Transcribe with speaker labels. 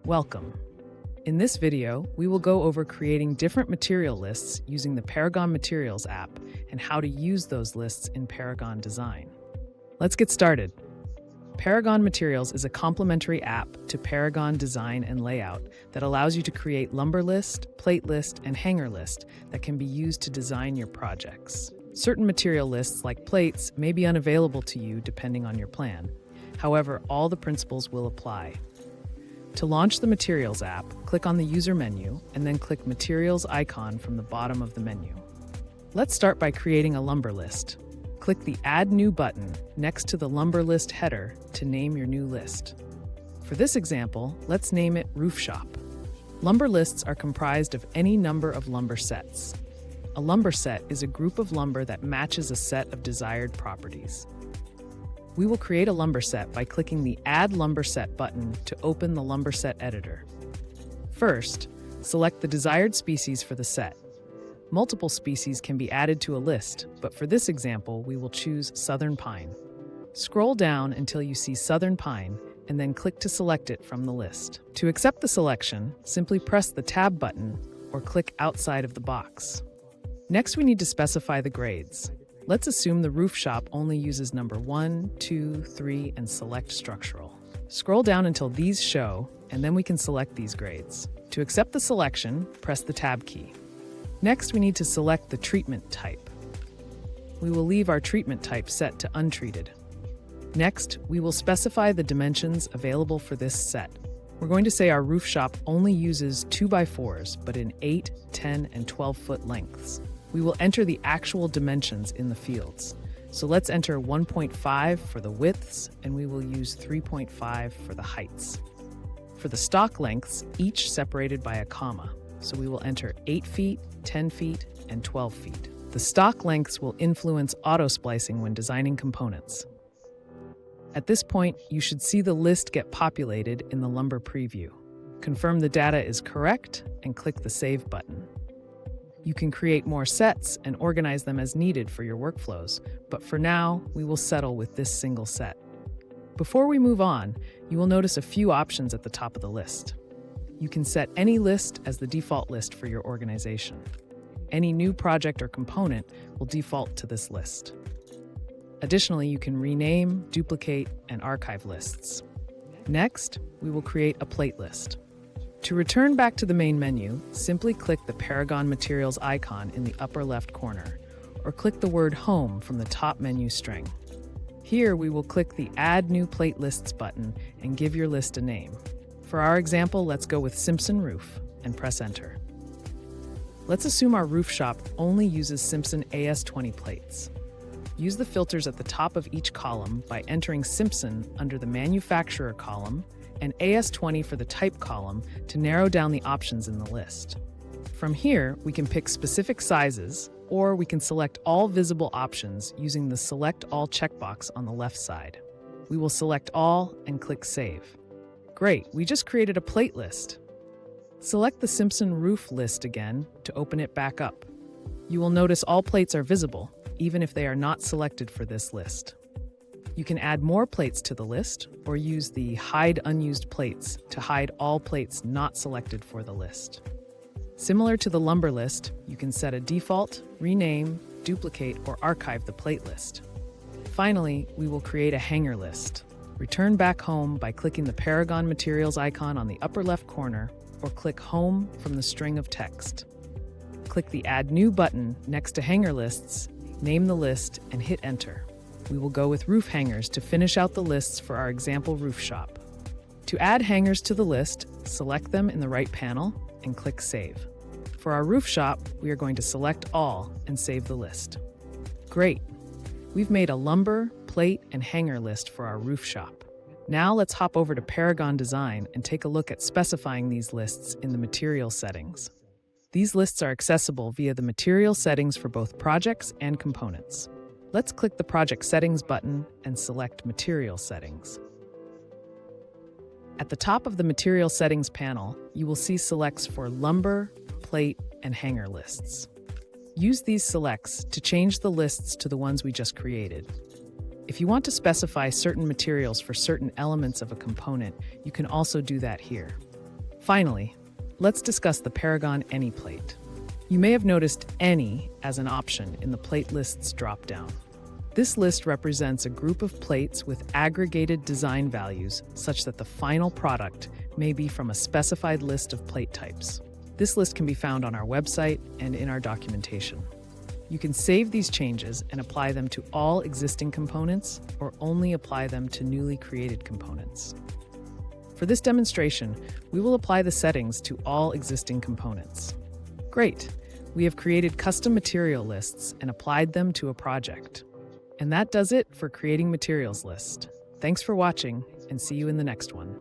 Speaker 1: Welcome. In this video, we will go over creating different material lists using the Paragon Materials app and how to use those lists in Paragon Design. Let's get started. Paragon Materials is a complementary app to Paragon Design and Layout that allows you to create lumber list, plate list, and hanger list that can be used to design your projects. Certain material lists, like plates, may be unavailable to you depending on your plan. However, all the principles will apply. To launch the Materials app, click on the User menu and then click Materials icon from the bottom of the menu. Let's start by creating a lumber list. Click the Add New button next to the lumber list header to name your new list. For this example, let's name it Roof Shop. Lumber lists are comprised of any number of lumber sets. A lumber set is a group of lumber that matches a set of desired properties. We will create a lumber set by clicking the Add Lumber Set button to open the lumber set editor. First, select the desired species for the set. Multiple species can be added to a list, but for this example, we will choose Southern Pine. Scroll down until you see Southern Pine and then click to select it from the list. To accept the selection, simply press the Tab button or click outside of the box. Next, we need to specify the grades. Let's assume the roof shop only uses number 1, 2, 3, and select structural. Scroll down until these show, and then we can select these grades. To accept the selection, press the Tab key. Next, we need to select the treatment type. We will leave our treatment type set to untreated. Next, we will specify the dimensions available for this set. We're going to say our roof shop only uses 2x4s, but in 8, 10, and 12-foot lengths. We will enter the actual dimensions in the fields. So let's enter 1.5 for the widths, and we will use 3.5 for the heights. For the stock lengths, each separated by a comma. So we will enter 8 feet, 10 feet, and 12 feet. The stock lengths will influence auto-splicing when designing components. At this point, you should see the list get populated in the lumber preview. Confirm the data is correct and click the Save button. You can create more sets and organize them as needed for your workflows, but for now, we will settle with this single set. Before we move on, you will notice a few options at the top of the list. You can set any list as the default list for your organization. Any new project or component will default to this list. Additionally, you can rename, duplicate, and archive lists. Next, we will create a plate list. To return back to the main menu, simply click the Paragon Materials icon in the upper left corner, or click the word Home from the top menu string. Here, we will click the Add New Plate Lists button and give your list a name. For our example, let's go with Simpson Roof and press Enter. Let's assume our roof shop only uses Simpson AS20 plates. Use the filters at the top of each column by entering Simpson under the Manufacturer column and AS20 for the Type column to narrow down the options in the list. From here, we can pick specific sizes, or we can select all visible options using the Select All checkbox on the left side. We will select all and click Save. Great, we just created a plate list. Select the Simpson Roof list again to open it back up. You will notice all plates are visible, even if they are not selected for this list. You can add more plates to the list or use the Hide Unused Plates to hide all plates not selected for the list. Similar to the lumber list, you can set a default, rename, duplicate, or archive the plate list. Finally, we will create a hanger list. Return back home by clicking the Paragon Materials icon on the upper left corner or click Home from the string of text. Click the Add New button next to Hanger Lists, name the list, and hit Enter. We will go with roof hangers to finish out the lists for our example roof shop. To add hangers to the list, select them in the right panel and click Save. For our roof shop, we are going to select all and save the list. Great! We've made a lumber, plate, and hanger list for our roof shop. Now let's hop over to Paragon Design and take a look at specifying these lists in the material settings. These lists are accessible via the material settings for both projects and components. Let's click the Project Settings button and select Material Settings. At the top of the Material Settings panel, you will see selects for lumber, plate, and hanger lists. Use these selects to change the lists to the ones we just created. If you want to specify certain materials for certain elements of a component, you can also do that here. Finally, let's discuss the Paragon Any plate. You may have noticed Any as an option in the plate lists dropdown. This list represents a group of plates with aggregated design values such that the final product may be from a specified list of plate types. This list can be found on our website and in our documentation. You can save these changes and apply them to all existing components or only apply them to newly created components. For this demonstration, we will apply the settings to all existing components. Great! We have created custom material lists and applied them to a project. And that does it for creating materials list. Thanks for watching, and see you in the next one.